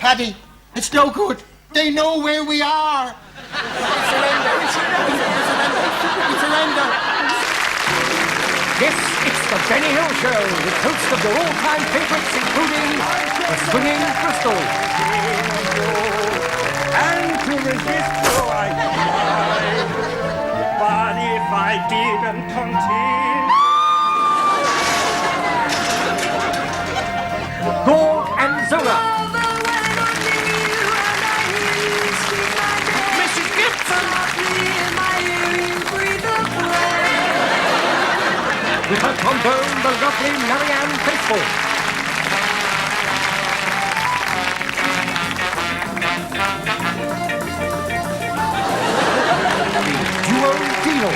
Daddy, it's no good. They know where we are. Surrender. Yes, it's the Benny Hill Show, with hosts of your all-time favorites, including the swinging Crystal. And to resist you I tried, but if I didn't continue, Gore and Zola. Mrs. Gibson. With her trombone, the lovely Marianne Faithfull. Duo Dino.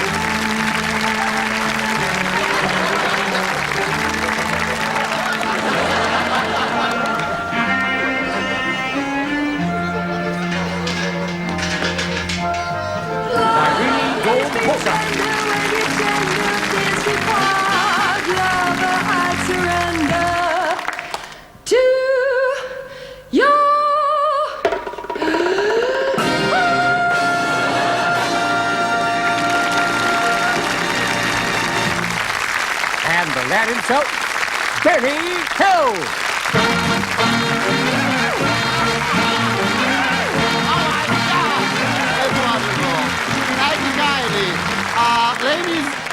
Irene Dawn Porter. And the lad himself, Benny Hill.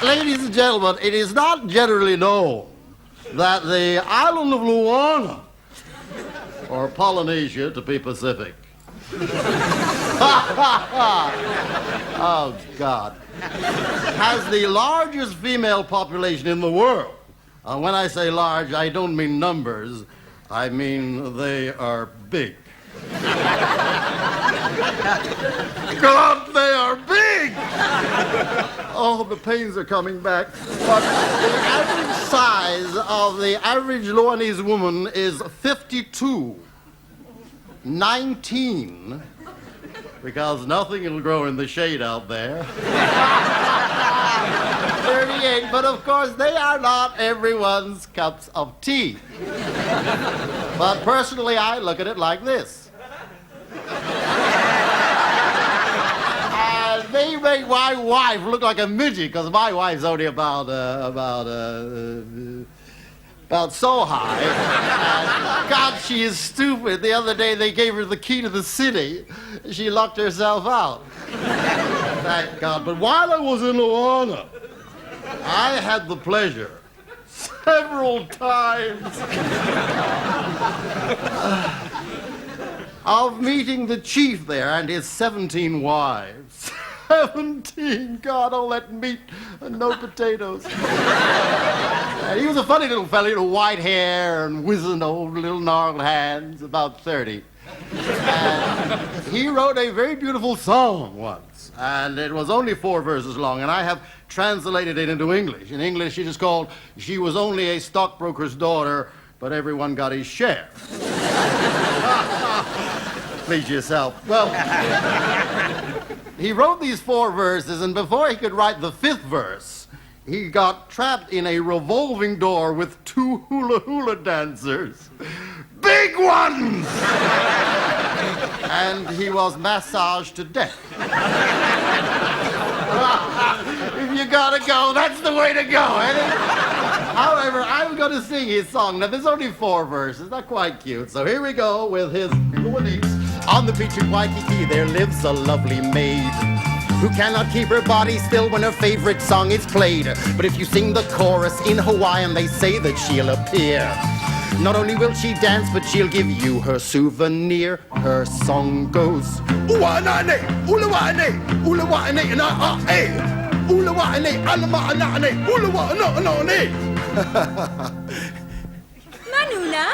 Ladies and gentlemen, it is not generally known that the island of Luana, or Polynesia to be Pacific, oh God, has the largest female population in the world. When I say large, I don't mean numbers, I mean they are big. God, they are big! Oh, the pains are coming back. But the average size of the average Luanese woman is 52. 19, because nothing will grow in the shade out there. 38, but of course they are not everyone's cups of tea. But personally, I look at it like this. They make my wife look like a midget, because my wife's only about so high. And God, she is stupid. The other day they gave her the key to the city. She locked herself out. Thank God. But while I was in Luana, I had the pleasure several times of meeting the chief there and his 17 wives. 17, God, all that meat and no potatoes. And he was a funny little fellow, white hair and wizened old little gnarled hands, about 30. And he wrote a very beautiful song once, and it was only 4 verses long, and I have translated it into English. In English, it is called, "She was only a stockbroker's daughter, but everyone got his share." Please yourself. Well, he wrote these 4 verses, and before he could write the 5th verse, he got trapped in a revolving door with 2 hula-hula dancers. Big ones! And he was massaged to death. If you gotta go, that's the way to go, ain't it? However, I'm going to sing his song. Now, there's only 4 verses, not quite cute. So here we go with his Luanese. On the beach in Waikiki, there lives a lovely maid who cannot keep her body still when her favorite song is played. But if you sing the chorus in Hawaiian, they say that she'll appear. Not only will she dance, but she'll give you her souvenir. Her song goes, "Uanane, ulawane, ulawane, na a, ulawane, alamaanane, ulawane." Manuna?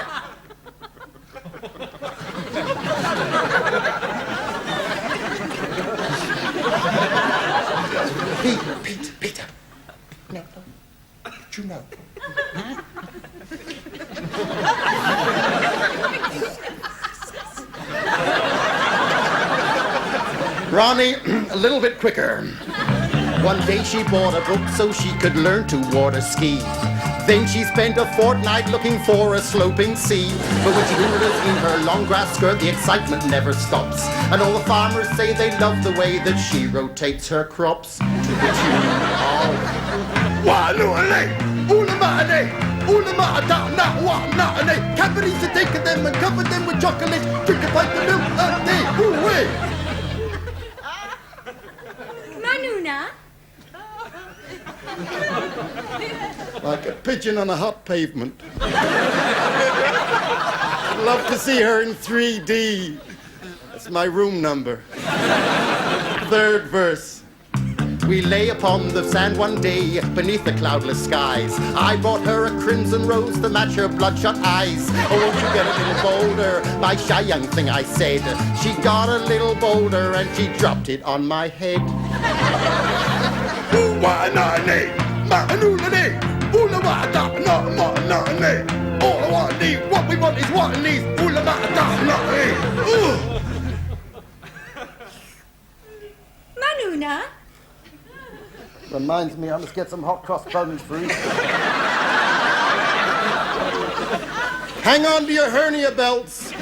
Peter. No. What you know? Ronnie, a little bit quicker. One day she bought a book so she could learn to water ski. Then she spent a fortnight looking for a sloping sea. But when she wanders in her long grass skirt, the excitement never stops. And all the farmers say they love the way that she rotates her crops to the tune of Walule, Ulamane, Ulamada, na Wanane. Cavities are taking them and cover them with chocolate. Drink a pint of milk a day. Ooh-wee. Manuna? Like a pigeon on a hot pavement. I'd love to see her in 3D. That's my room number. Third verse. We lay upon the sand one day beneath the cloudless skies. I brought her a crimson rose to match her bloodshot eyes. Oh, won't you get a little bolder, my shy young thing, I said. She got a little bolder and she dropped it on my head. What we want is what it needs. Manuna? Reminds me, I must get some hot cross buns for you. Hang on to your hernia belts.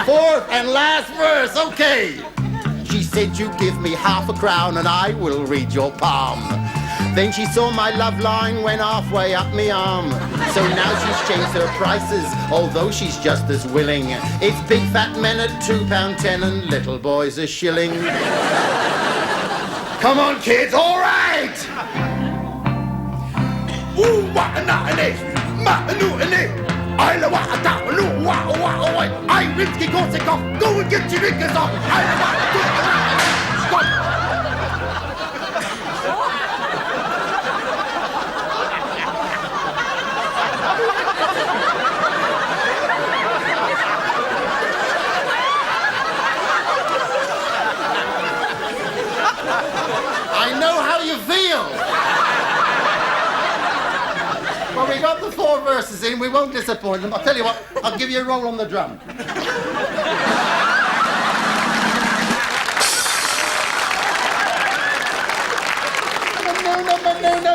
Fourth and last verse, okay. She said, you give me half a crown and I will read your palm. Then she saw my love line went halfway up me arm. So now she's changed her prices, although she's just as willing. It's big fat men at £2.10 and little boys a shilling. Come on, kids, all right! Ooh, I Rimsky Korsakov, go and get your knickers on! I know how you feel! Well, we got the 4 verses in, we won't disappoint them. I'll tell you what, I'll give you a roll on the drum.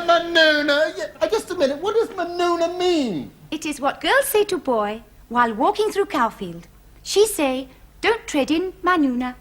Manuna. Just a minute, what does Manuna mean? It is what girls say to boy while walking through cowfield. She say, don't tread in Manuna.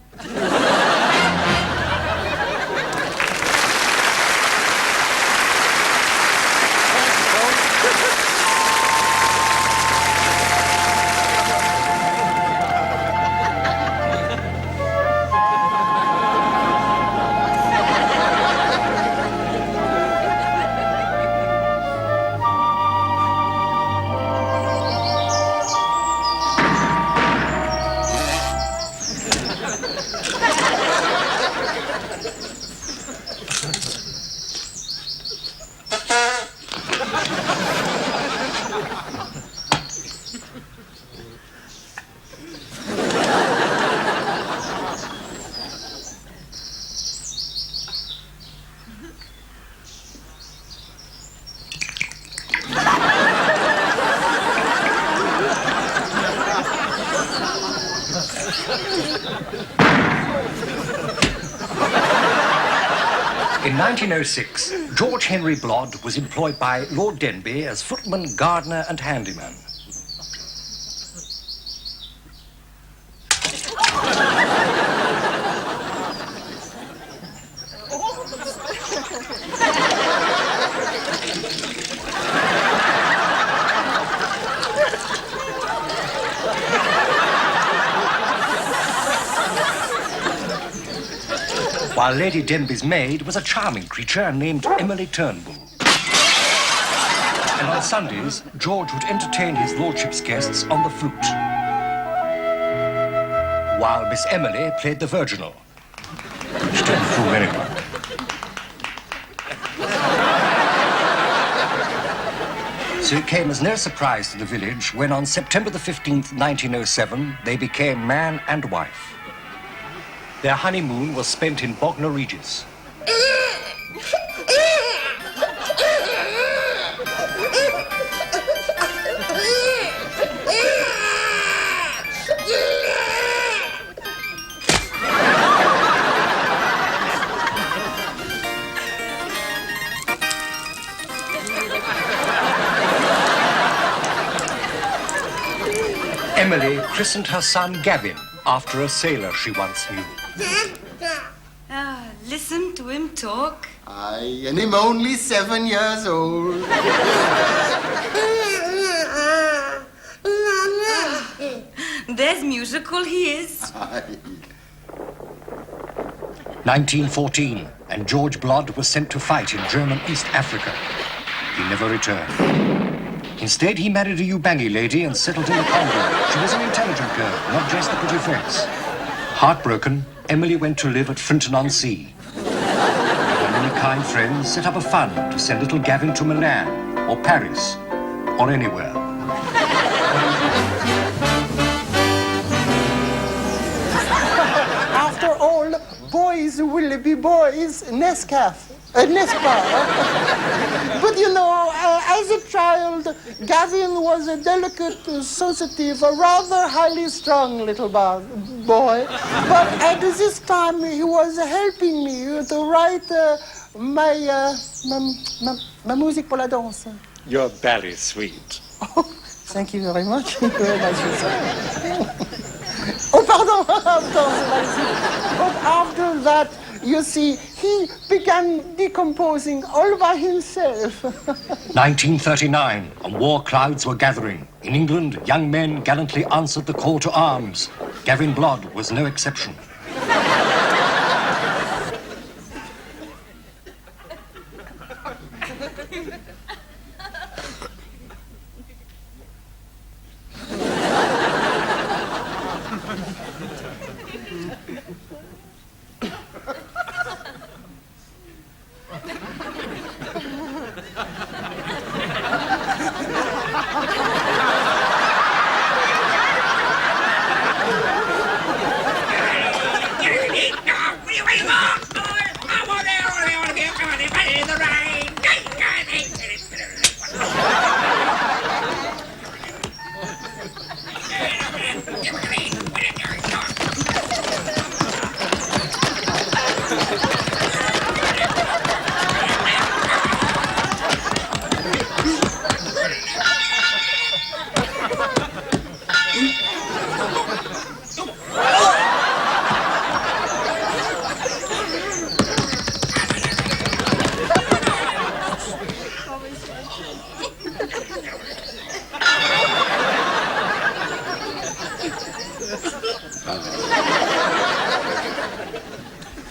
In 1906, George Henry Blood was employed by Lord Denby as footman, gardener and handyman. While Lady Denby's maid was a charming creature named Emily Turnbull. And on Sundays, George would entertain his lordship's guests on the flute, while Miss Emily played the virginal. She didn't fool anyone. So it came as no surprise to the village when on September the 15th, 1907, they became man and wife. Their honeymoon was spent in Bognor Regis. Emily christened her son Gavin after a sailor she once knew. Listen to him talk. Aye, and him only 7 years old. There's musical he is. Aye. 1914, and George Blood was sent to fight in German East Africa. He never returned. Instead, he married a Ubangi lady and settled in the Congo. She was an intelligent girl, not just a pretty face. Heartbroken, Emily went to live at Frinton-on-Sea. Her many kind friends set up a fund to send little Gavin to Milan, or Paris, or anywhere. After all, boys will be boys, n'est-ce pas? But you know, as a child, Gavin was a delicate, sensitive, a rather highly strung little boy. But at this time, he was helping me to write my musique pour la danse. You're very sweet. Oh, thank you very much. Very nice to say. Oh, pardon. But after that, you see, he began decomposing all by himself. 1939, and war clouds were gathering. In England, young men gallantly answered the call to arms. Gavin Blood was no exception.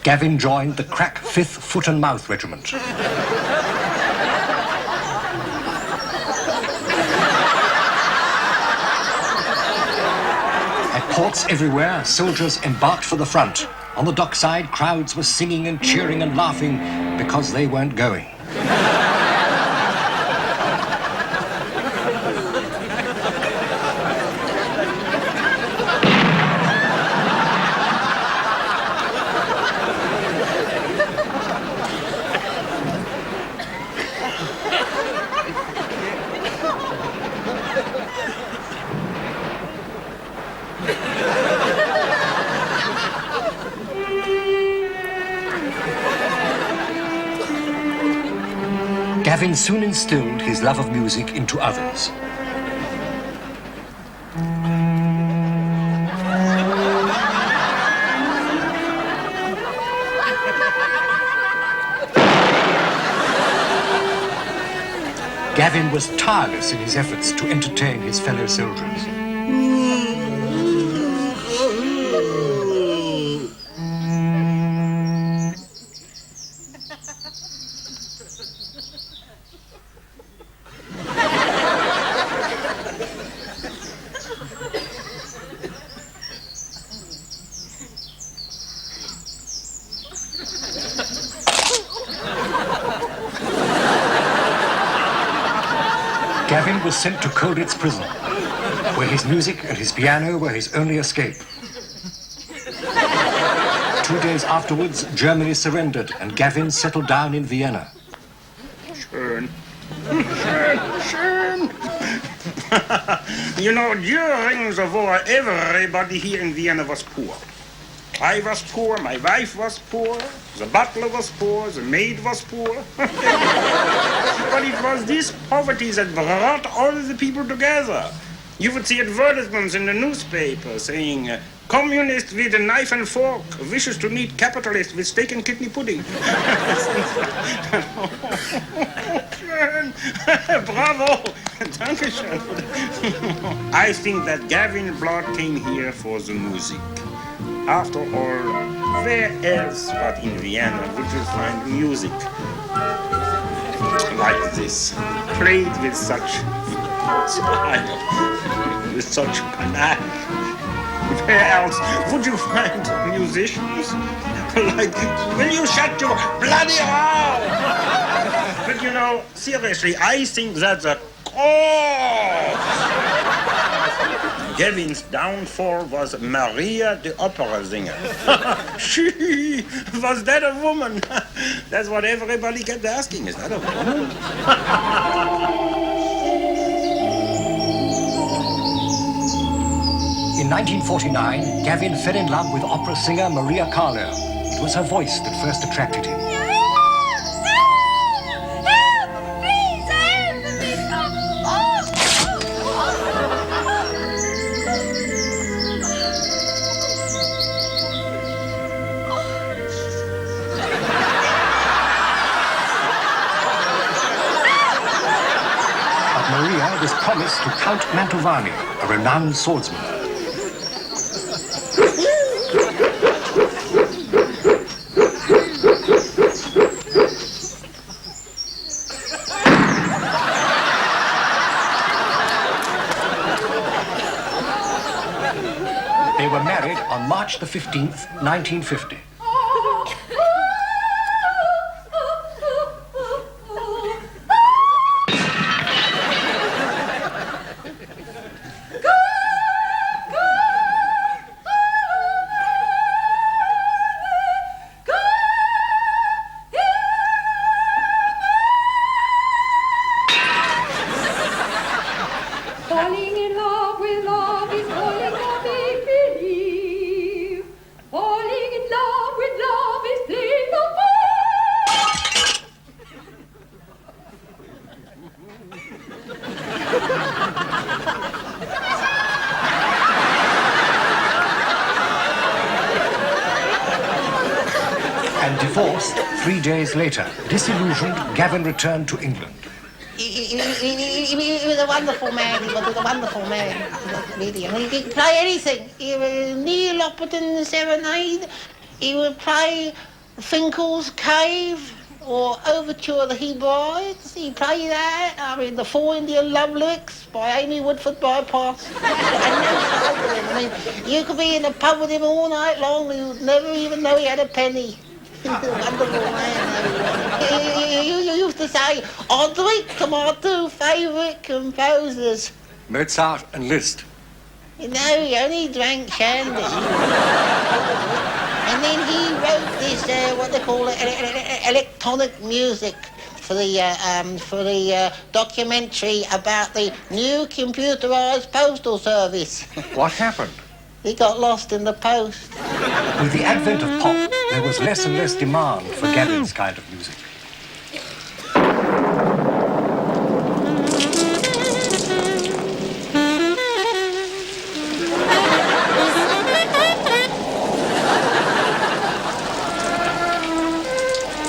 Gavin joined the crack 5th Foot and Mouth Regiment. At ports everywhere, soldiers embarked for the front. On the dockside, crowds were singing and cheering and laughing because they weren't going. Gavin soon instilled his love of music into others. Gavin was tireless in his efforts to entertain his fellow soldiers. Gavin was sent to Colditz prison, where his music and his piano were his only escape. 2 days afterwards, Germany surrendered and Gavin settled down in Vienna. Schön. Schön, schön. You know, during the war, everybody here in Vienna was poor. I was poor, my wife was poor, the butler was poor, the maid was poor. But it was this poverty that brought all the people together. You would see advertisements in the newspaper saying, communist with a knife and fork wishes to meet capitalist with steak and kidney pudding. Bravo! Dankeschön. I think that Gavin Blood came here for the music. After all, where else but in Vienna would you find music like this, played with such style, with such panache? Where else would you find musicians? Like, will you shut your bloody mouth? But you know, seriously, I think that the cause Gavin's downfall was Maria, the opera singer. She, was that a woman? That's what everybody kept asking. Is that a woman? In 1949, Gavin fell in love with opera singer Maria Carlo. It was her voice that first attracted him. But Maria was promised to Count Mantovani, a renowned swordsman. They were married on March the 15th, 1950. Falling in love with love is falling for make-believe. Falling in love with love is playing the And divorced 3 days later. Disillusioned, Gavin returned to England. He was a wonderful man. He was a wonderful man. Really. I mean, he could play anything. He was Neil Opperton Serenade. He would play Finkel's Cave or Overture of the Hebrides. He played that. I mean, the Four Indian Love Lyrics by Amy Woodford Bypass. And no side with him. I mean, you could be in a pub with him all night long and you'd never even know he had a penny. Wonderful man. You used to say, I'll drink to my two favourite composers. Mozart and Liszt. You know, he only drank shandy. And then he wrote this, what they call it, electronic music for the documentary about the new computerised postal service. What happened? He got lost in the post. With the advent of pop, there was less and less demand for Gavin's kind of music.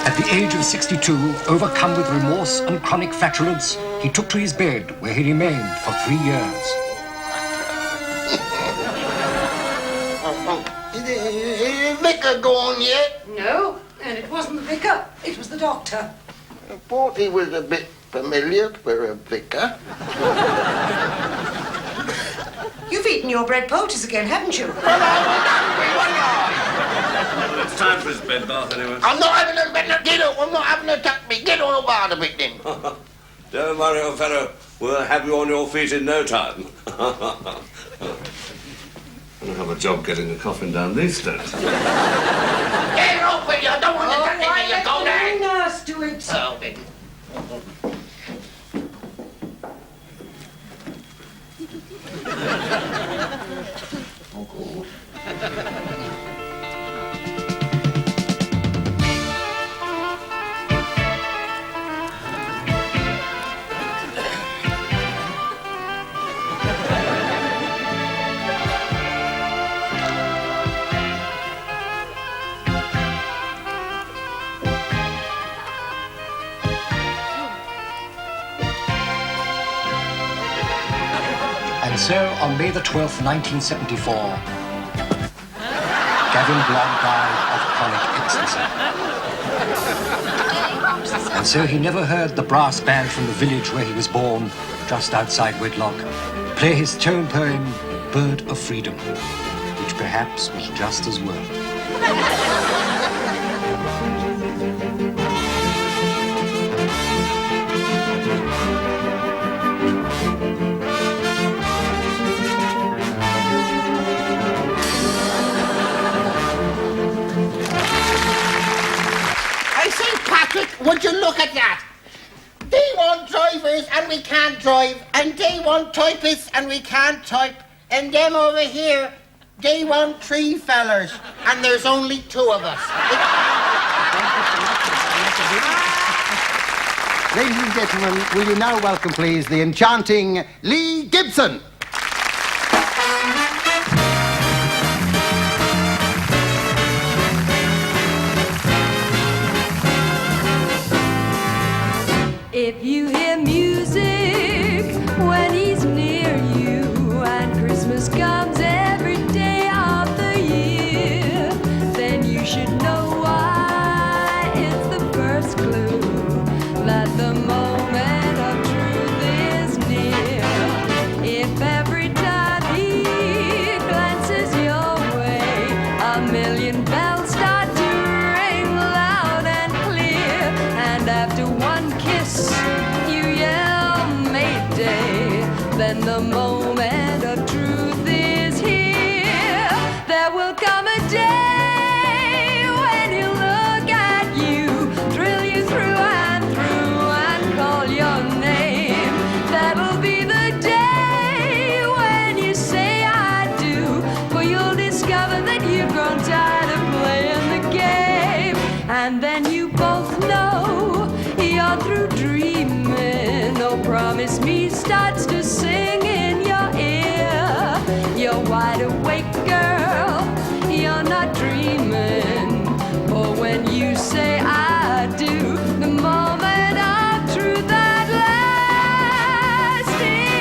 At the age of 62, overcome with remorse and chronic flatulence, he took to his bed, where he remained for 3 years. Is Vicar gone yet? No, and it wasn't the vicar, it was the doctor. I thought he was a bit familiar for a vicar. You've eaten your bread poultice again, haven't you? Well, I was hungry, wasn't I? It's time for his bed bath anyway. I'm not having a bed. Get up. I'm not having a tuck me. Get on about a bit then. Don't worry, old fellow. We'll have you on your feet in no time. I don't have a job getting the coffin down these stairs. Get off with you. I don't want to touch me. You go there. Nurse do it. Oh, then. so, on May the 12th, 1974, Gavin Blood died of chronic ecstasy. And so he never heard the brass band from the village where he was born, just outside Whitlock, play his tone poem, Bird of Freedom, which perhaps was just as well. Would you look at that? They want drivers and we can't drive, and they want typists and we can't type, and them over here, they want 3 fellers, and there's only 2 of us. Ladies and gentlemen, will you now welcome, please, the enchanting Lee Gibson. If you hear music when he's near you, and Christmas comes every day of the year, then you should know why. It's the first clue that the moment of truth is near. If every time he glances your way, a million bells start to ring loud and clear, and after one kiss you yell Mayday, then the moment of truth is here. There will come a day when he'll look at you, thrill you through and call your name. That'll be the day when you say I do, for you'll discover that you've grown tired of playing the game. And then you both know you're through dreaming. Oh, promise me starts to sing in your ear. You're wide awake, girl, you're not dreaming. For when you say I do, the moment of truth at last is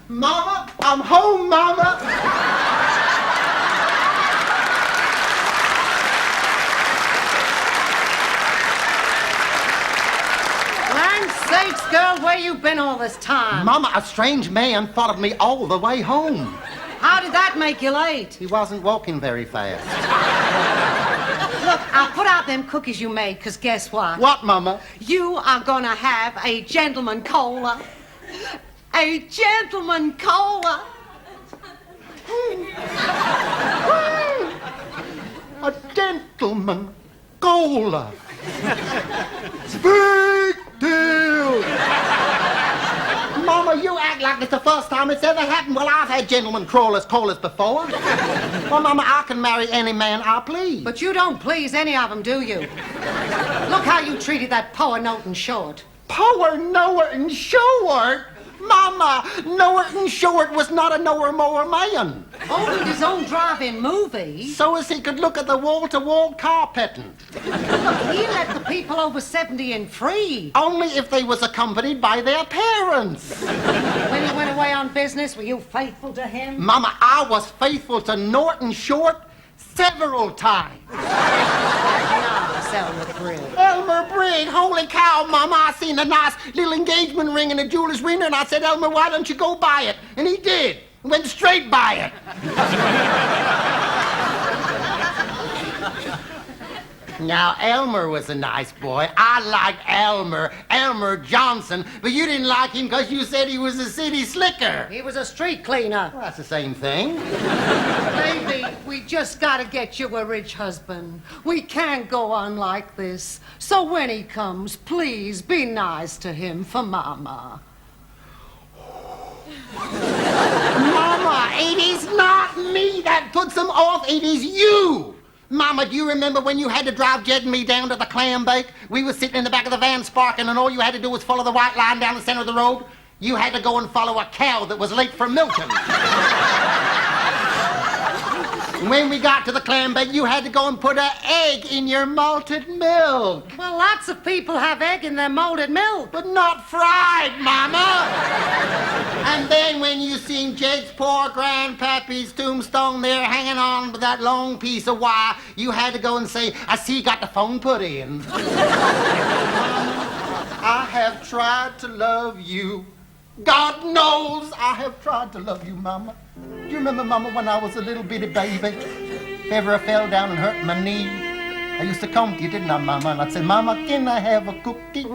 Mama, I'm home, Mama. Land's sakes, girl, where you been all this time? Mama, a strange man followed me all the way home. How did that make you late? He wasn't walking very fast. Look, I'll put out them cookies you made, because guess what? What, Mama? You are gonna have a gentleman cola. A gentleman cola. A gentleman cola. Big deal. Mama, you act like it's the first time it's ever happened. Well, I've had gentlemen colas before. Well, Mama, I can marry any man I please. But you don't please any of them, do you? Look how you treated that poor note in short. Poor Noah and Short? Mama, Norton Short was not a knower-mower man. Owned his own drive-in movie. So as he could look at the wall-to-wall carpeting. He let the people over 70 in free. Only if they was accompanied by their parents. When he went away on business, were you faithful to him? Mama, I was faithful to Norton Short several times. Elmer Brigg. Elmer Brigg, holy cow, Mama, I seen a nice little engagement ring in a jeweler's window, and I said, Elmer, why don't you go buy it? And he did. Went straight by it. Now, Elmer was a nice boy. I liked Elmer Johnson, but you didn't like him because you said he was a city slicker. He was a street cleaner. Well, that's the same thing. Baby, we just gotta get you a rich husband. We can't go on like this. So when he comes, please be nice to him for Mama. Mama, it is not me that puts him off. It is you. Mama, do you remember when you had to drive Jed and me down to the clam bake? We were sitting in the back of the van sparking, and all you had to do was follow the white line down the center of the road. You had to go and follow a cow that was late for milking. When we got to the clam bake, you had to go and put an egg in your malted milk. Well, lots of people have egg in their malted milk. But not fried, Mama. And then when you seen Jed's poor grandpappy's tombstone there hanging on with that long piece of wire, you had to go and say, I see you got the phone put in. Mama, I have tried to love you. God knows I have tried to love you, Mama. Do you remember, Mama, when I was a little bitty baby? If ever I fell down and hurt my knee, I used to come to you, didn't I, Mama? And I'd say, Mama, can I have a cookie?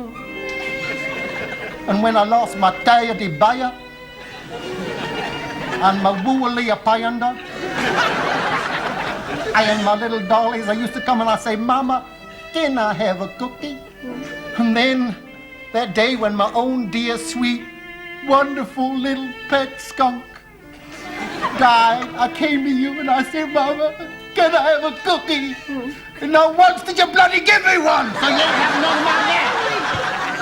And when I lost my teddy bear and my woolly panda and my little dollies, I used to come and I'd say, Mama, can I have a cookie? And then that day when my own dear, sweet, wonderful little pet skunk died, I came to you and I said, Mama, can I have a cookie? And not once did you bloody give me one, so you ain't having none of mine yet.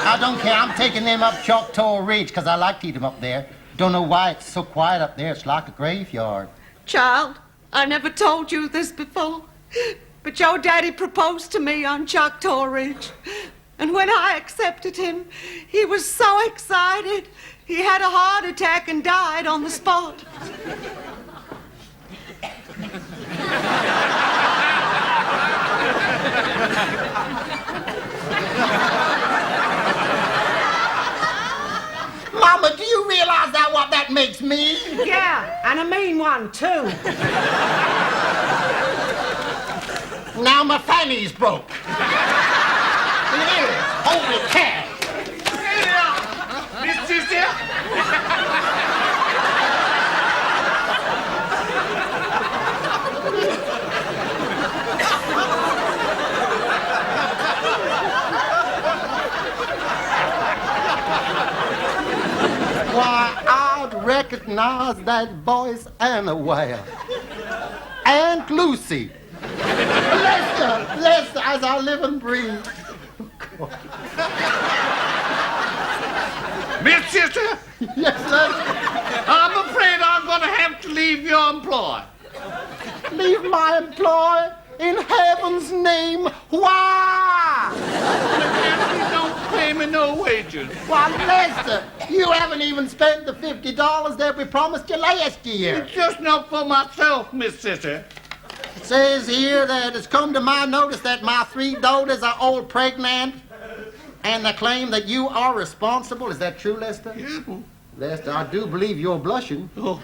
I don't care, I'm taking them up Choctaw Ridge, because I like to eat them up there. Don't know why it's so quiet up there, it's like a graveyard. Child, I never told you this before, but your daddy proposed to me on Choctaw Ridge. And when I accepted him, he was so excited, he had a heart attack and died on the spot. Mama, do you realize that what that makes me? Yeah, and a mean one, too. Now my fanny's broke. Here, holy cow. Miss Sister? Why, I'd recognize that voice anywhere. Aunt Lucy. Lester, as I live and breathe. Miss Sister? Yes, sir. I'm afraid I'm going to have to leave your employ. Leave my employ? In heaven's name, why? You don't pay me no wages. Why, Lester, you haven't even spent the $50 that we promised you last year. It's just not for myself, Miss Sister. It says here that it's come to my notice that my 3 daughters are all pregnant, and they claim that you are responsible. Is that true, Lester? Yeah. Lester, I do believe you're blushing. Oh.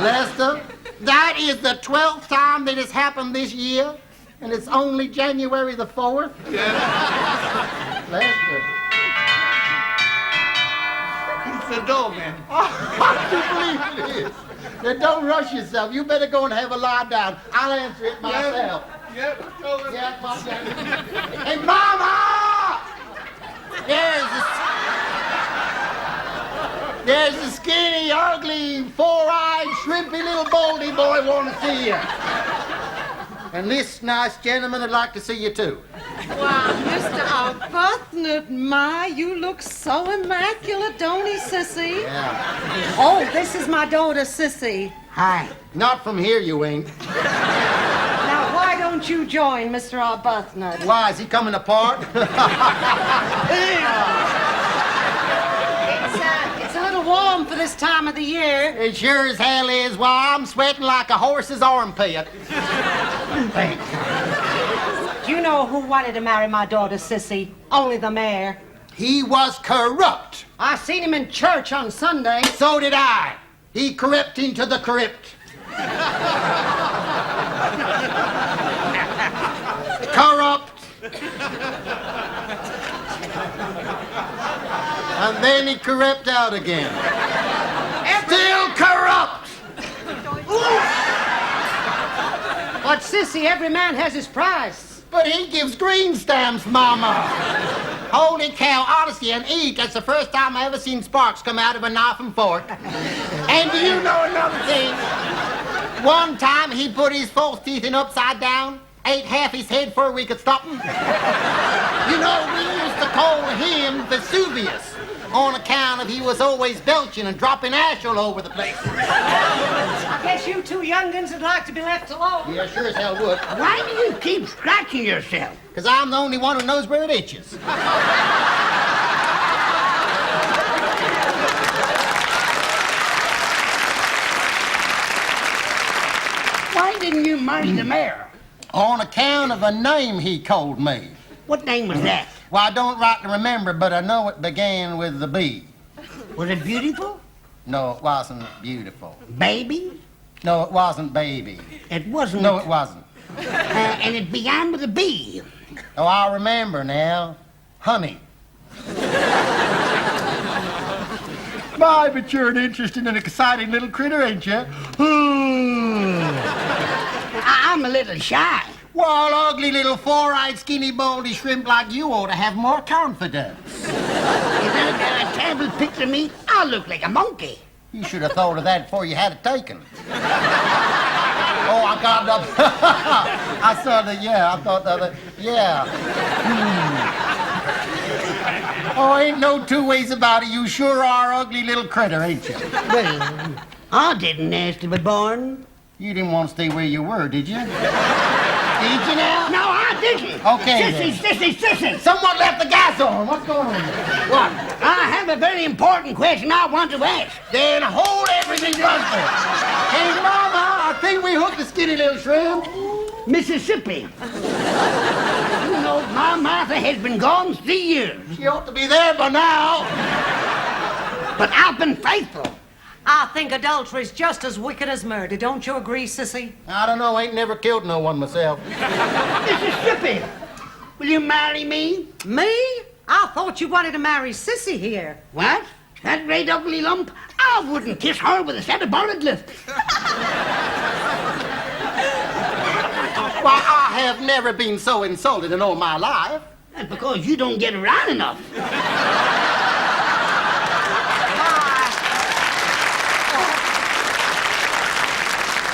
Lester, that is the 12th time that it's happened this year, and it's only January the 4th. Yeah. Lester. It's the doorman. I do believe it is. Now, don't rush yourself. You better go and have a lie down. I'll answer it myself. Yep. Yeah, hey, Mama! There's a skinny, ugly, 4-eyed, shrimpy little baldy boy want to see you. And this nice gentleman would like to see you, too. Wow, Mr. Arbuthnot, my, you look so immaculate, don't he, Sissy? Yeah. Oh, this is my daughter, Sissy. Hi. Not from here, you ain't. Now, why don't you join Mr. Arbuthnot? Why, is he coming apart? It's a little warm for this time of the year. It sure as hell is. Why, I'm sweating like a horse's armpit. Do you know who wanted to marry my daughter, Sissy? Only the mayor. He was corrupt. I seen him in church on Sunday. So did I. He crept into the crypt. Corrupt. And then he crept out again. Still corrupt. But, Sissy, every man has his price. But he gives green stamps, Mama. Holy cow, honesty and eat. That's the first time I ever seen sparks come out of a knife and fork. And do you know another thing? One time he put his false teeth in upside down, ate half his head before we could stop him. You know, we used to call him Vesuvius on account of he was always belching and dropping ash all over the place. I guess you two young'uns would like to be left alone. Yeah, sure as hell would. Why do you keep scratching yourself? Because I'm the only one who knows where it itches. Why didn't you marry the mayor? On account of a name he called me. What name was that? Well, I don't rightly remember, but I know it began with the B. Was it beautiful? No, it wasn't beautiful. Baby? No, it wasn't baby. It wasn't. No, it wasn't. And it began with a B. Oh, I remember now. Honey. My, but you're an interesting and exciting little critter, ain't you? I'm a little shy. Well, ugly little four-eyed, skinny, baldy shrimp like you ought to have more confidence. Is that a terrible picture of me? I look like a monkey. You should have thought of that before you had it taken. Oh, I got it up. I saw the, yeah, I thought the other, yeah. Oh, ain't no two ways about it. You sure are ugly little critter, ain't you? Well, I didn't ask to be born. You didn't want to stay where you were, did you? Did you now? No, I didn't. Okay, Sissy. Someone left the gas on. What's going on here? What? I have a very important question I want to ask. Then hold everything buster. Hey, Mama, I think we hooked the skinny little shrimp. Mississippi. You know, my Martha has been gone 3 years. She ought to be there by now. But I've been faithful. I think adultery is just as wicked as murder. Don't you agree, Sissy? I don't know. Ain't never killed no one myself. Mississippi, will you marry me? Me? I thought you wanted to marry Sissy here. What? That great ugly lump? I wouldn't kiss her with a set of bonnet lips. Why, I have never been so insulted in all my life. That's because you don't get around enough.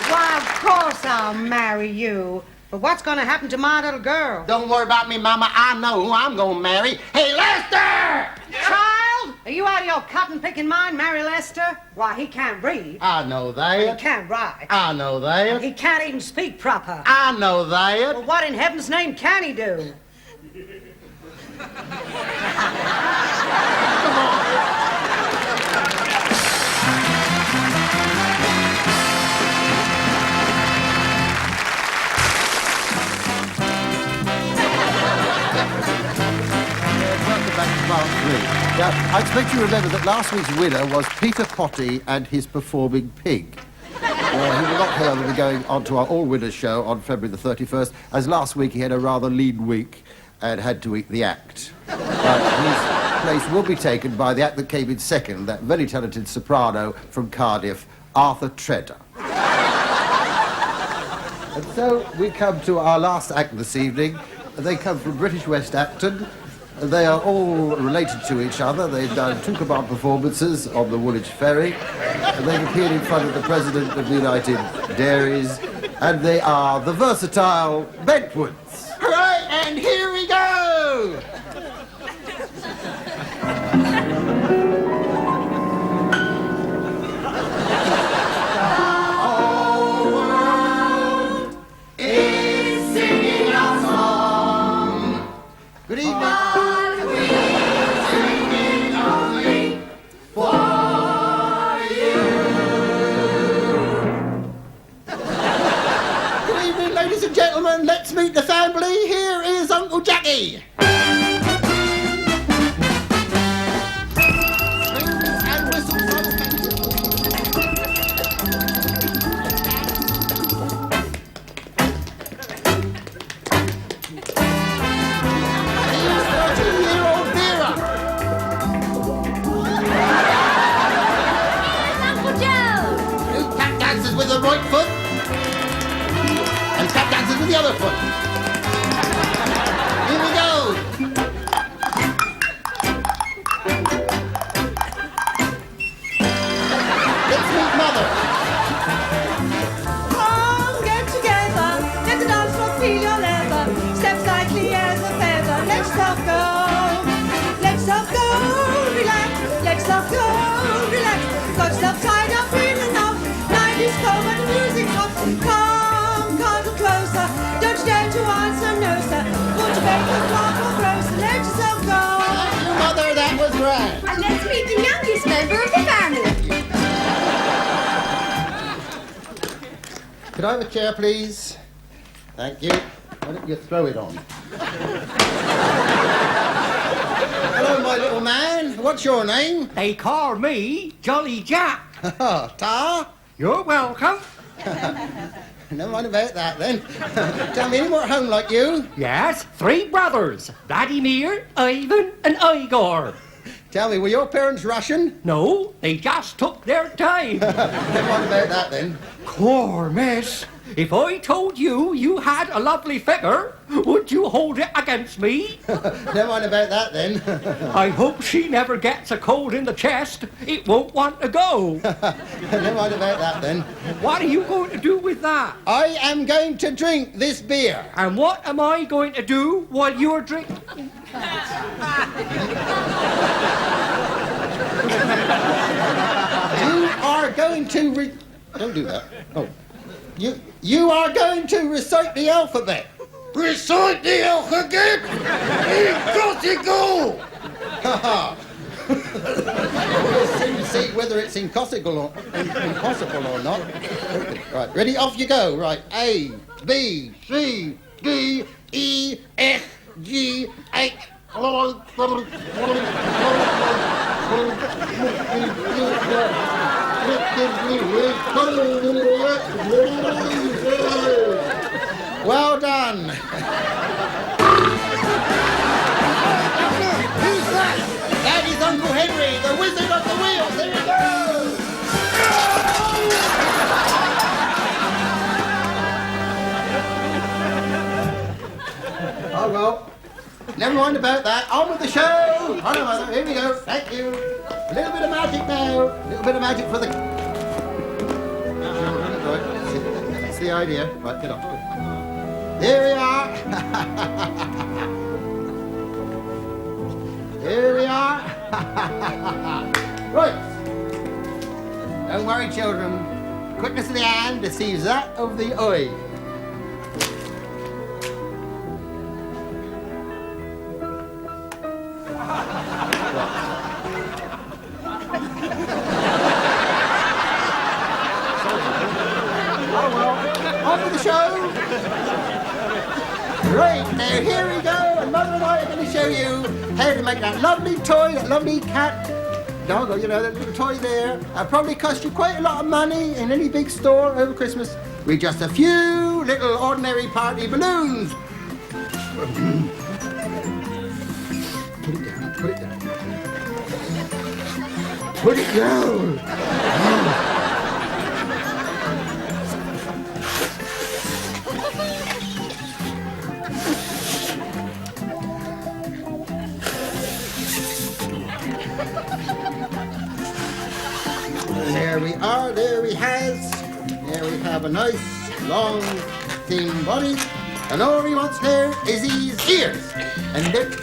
Why, of course I'll marry you. But what's going to happen to my little girl? Don't worry about me, Mama. I know who I'm going to marry. Hey, Lester! Child, are you out of your cotton-picking mind, Mary Lester? Why, he can't read. I know He that. can't write. I know that. He can't even speak proper. I know that. Well, what in heaven's name can he do? Come on. Now, I expect you remember that last week's winner was Peter Potty and his performing pig. He will not, however, be going on to our all-winners show on February the 31st, as last week he had a rather lean week and had to eat the act. His place will be taken by the act that came in second, that very talented soprano from Cardiff, Arthur Treader. And so we come to our last act this evening. They come from British West Acton. They are all related to each other. They've done 2 command performances on the Woolwich Ferry. And they've appeared in front of the President of the United Dairies, And they are the versatile Bentwoods. Right, and here we go! Good evening. But we're singing only for you. Good evening, ladies and gentlemen. Let's meet the family. Here is Uncle Jackie. Spoons and whistles on with the right foot and tap dances with the other foot. Here we go. Let's meet Mother. Come, get together. Let the dance floor feel your leather. Steps lightly as a feather. Let's stop go. Let's stop go. Relax. Let's stop go. Relax. Got stuff tied up in and out. Night come and the music drops. Come, come closer. Don't you dare to answer no, sir. Won't you beg your clock or grocer? Let yourself go. Thank you, Mother. That was right. And let's meet the youngest member of the family. Could I have a chair, please? Thank you. Why don't you throw it on? Hello, my little man. What's your name? They call me Jolly Jack. Tar? You're welcome. Never mind about that, then. Tell me, any more at home like you? Yes, 3 brothers. Vladimir, Ivan, and Igor. Tell me, were your parents Russian? No, they just took their time. Never mind about that, then. Poor miss. If I told you you had a lovely figure, would you hold it against me? Never mind about that, then. I hope she never gets a cold in the chest. It won't want to go. Never mind about that, then. What are you going to do with that? I am going to drink this beer. And what am I going to do while you're drinking? You are going to Don't do that. Oh. You are going to recite the alphabet. Recite the alphabet! Impossible! We'll soon see whether it's impossible or not. Right, ready? Off you go. Right, A, B, C, D, E, F, G, H. Well done. Who's that? That is Uncle Henry, the wizard of the wheels. Here he goes. Oh, well. Never mind about that. On with the show. On, Mother. Here we go. Thank you. A little bit of magic now. A little bit of magic for the children. Right. That's the idea. Right, get up. Here we are. Here we are. Right. Don't worry, children. Quickness of the hand deceives that of the eye. On with the show. Right, now here we go, and Mother and I are going to show you how to make that lovely toy, that lovely cat doggo, you know, that little toy there. That'll probably cost you quite a lot of money in any big store over Christmas with just a few little ordinary party balloons. Put it down, put it down. Put it down. There we are, there he has. There we have a nice long, thin body, and all he wants there is his ears. And then...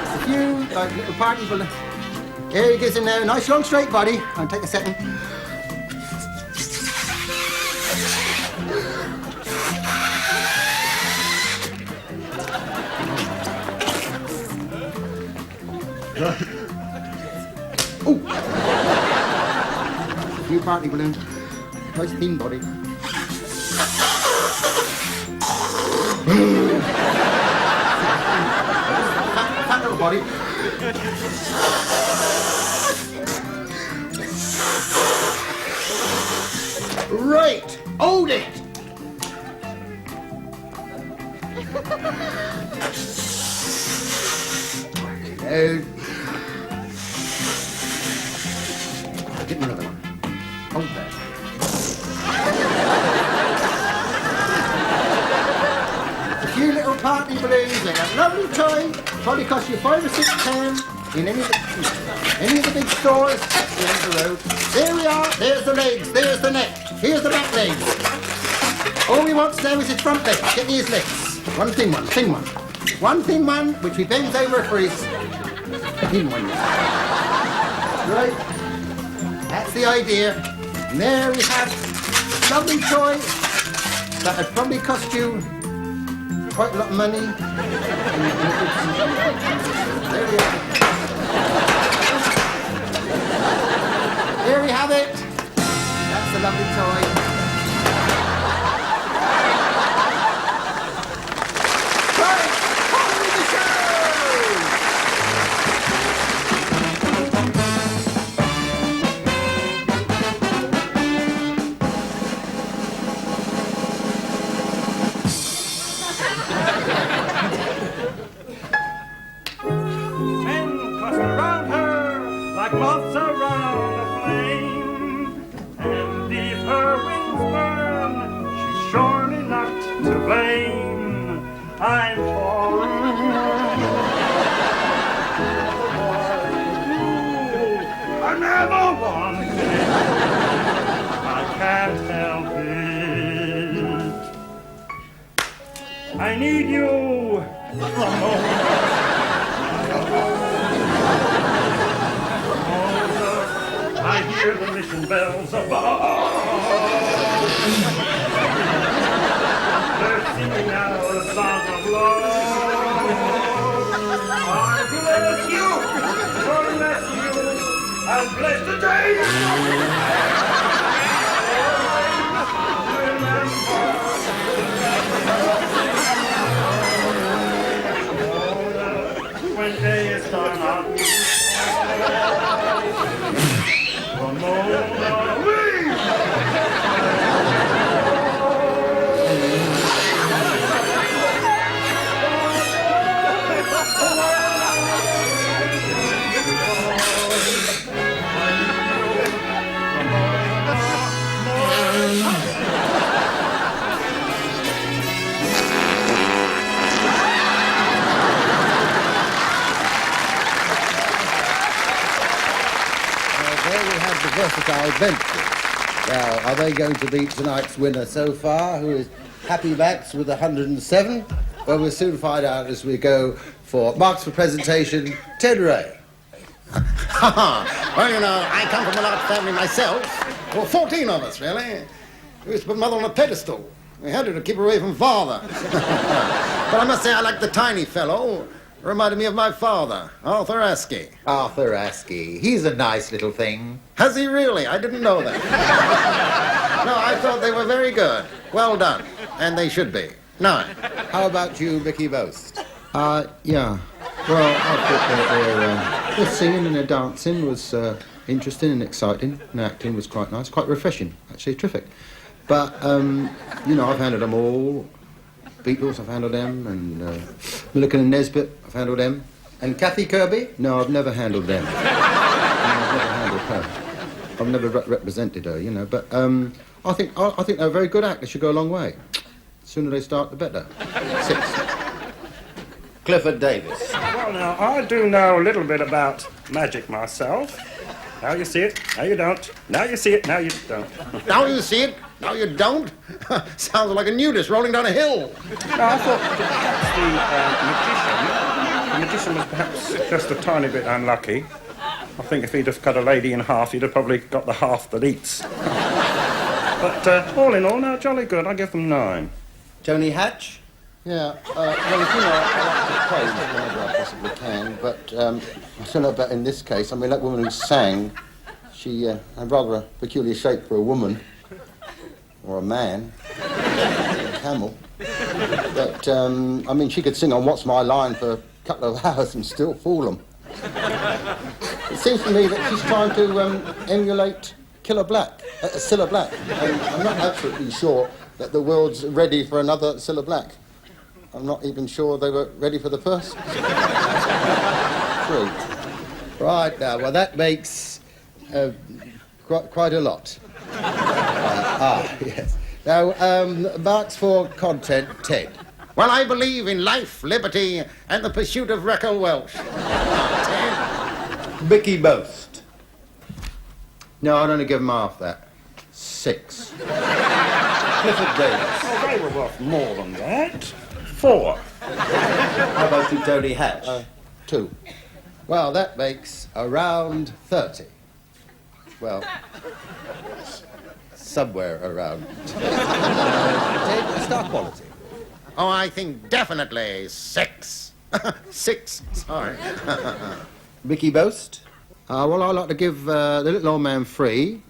A few, like, little party balloons. Here he gets in there, nice long straight body. I'll take a second. Oh! A few party balloons. Nice thin body. Fat little body. Right! Hold it! Get me another one. Hold that. A few little party balloons, they have lovely toy. Probably cost you £5 or £6 in any of the big stores at the end of the road. There we are. There's the legs. There's the neck. Here's the back legs. All we want now is his front leg. Get me his legs. One thin one. Thin one. One thin one, which he bends over for his thin one. Right. That's the idea. And there we have a lovely toy that would probably cost you quite a lot of money. There we are. There we have it. That's a lovely toy. Moths around the flame, and if her wings burn, she's surely not to blame. I'm torn. I never wanted it. I can't help it. I need you. I hear the mission bells above. They're singing out a song of love. I bless you, bless you, and bless the day. When day is done, I'll be versatile benches. Now, are they going to beat tonight's winner so far, who is Happy Max with 107? Well, we'll soon find out as we go for marks for presentation, Ted Ray. Well, you know, I come from a large family myself. Well, 14 of us, really. We used to put Mother on a pedestal. We had her to keep her away from Father. But I must say I like the tiny fellow. Reminded me of my father, Arthur Askey. Arthur Askey. He's a nice little thing. Has he really? I didn't know that. No, I thought they were very good. Well done. And they should be. 9. How about you, Mickey Most? Yeah. Well, I thought their singing and their dancing was interesting and exciting, and acting was quite nice, quite refreshing, actually, terrific. But, you know, I've handled them all. Beatles, I've handled them, and Milliken and Nesbitt, I've handled them. And Kathy Kirby? No, I've never handled them. No, I've never handled her. I've never represented her, you know. But I think they're a very good act. They should go a long way. The sooner they start, the better. 6. Clifford Davis. Well, now, I do know a little bit about magic myself. Now you see it, now you don't. Now you see it, now you don't. Now you see it, now you don't? Sounds like a nudist rolling down a hill. No, I thought perhaps the magician was perhaps just a tiny bit unlucky. I think if he'd have cut a lady in half, he'd have probably got the half that eats. But all in all, no, jolly good. I give them 9. Tony Hatch? Yeah, well, I like to praise whenever I possibly can, but I don't know about in this case. I mean, that woman who sang, she had rather a peculiar shape for a woman, or a man, a camel. But, I mean, she could sing on What's My Line for a couple of hours and still fool them. It seems to me that she's trying to emulate Cilla Black. And I'm not absolutely sure that the world's ready for another Cilla Black. I'm not even sure they were ready for the first. 3. Right, now, well, that makes quite a lot. Yes. Now, marks for content, 10. Well, I believe in life, liberty, and the pursuit of Wrecker Welsh. 10. Mickey Boast. No, I'd only give him half that. 6. Clifford Davis. Oh, they were worth more than that. 4. How about you, Tony Hatch? 2. Well, that makes around 30. Well, somewhere around. 10 star quality. Oh, I think definitely 6. 6, sorry. Mickey Boast? Well, I'd like to give the little old man 3,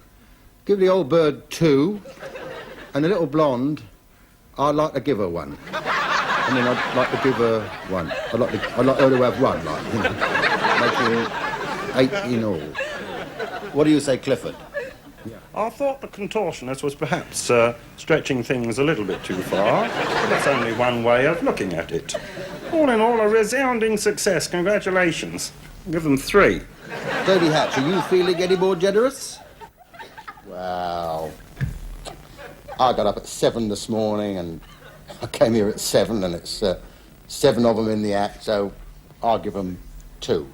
give the old bird 2, and the little blonde, I'd like to give her 1. I mean, I'd like to give her 1. I'd like her to have 1, like, you know, making 8 in all. What do you say, Clifford? I thought the contortionist was perhaps stretching things a little bit too far, but that's only one way of looking at it. All in all, a resounding success. Congratulations. Give them 3. Tony Hatch, are you feeling any more generous? Well, I got up at 7 this morning and I came here at 7 and it's 7 of them in the act, so I'll give them 2.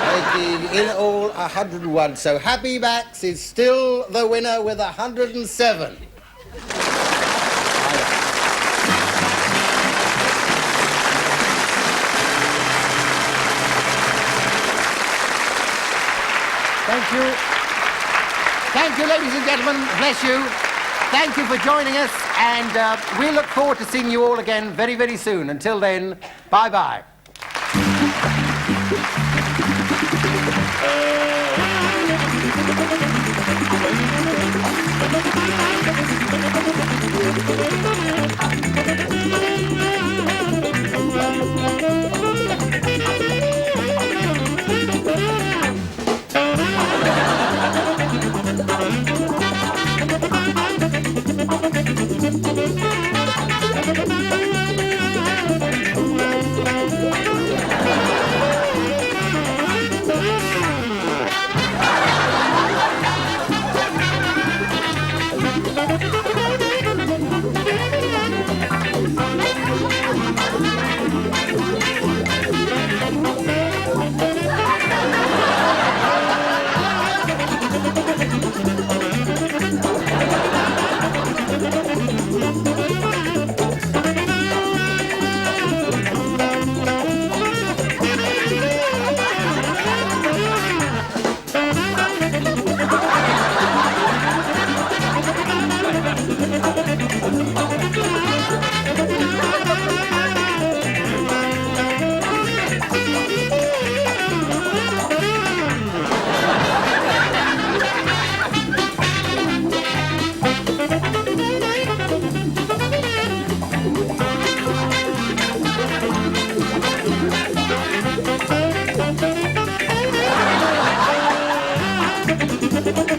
Making in all 101, so Happy Max is still the winner with 107. Thank you. Thank you, ladies and gentlemen. Bless you. Thank you for joining us, and we look forward to seeing you all again very, very soon. Until then, bye-bye.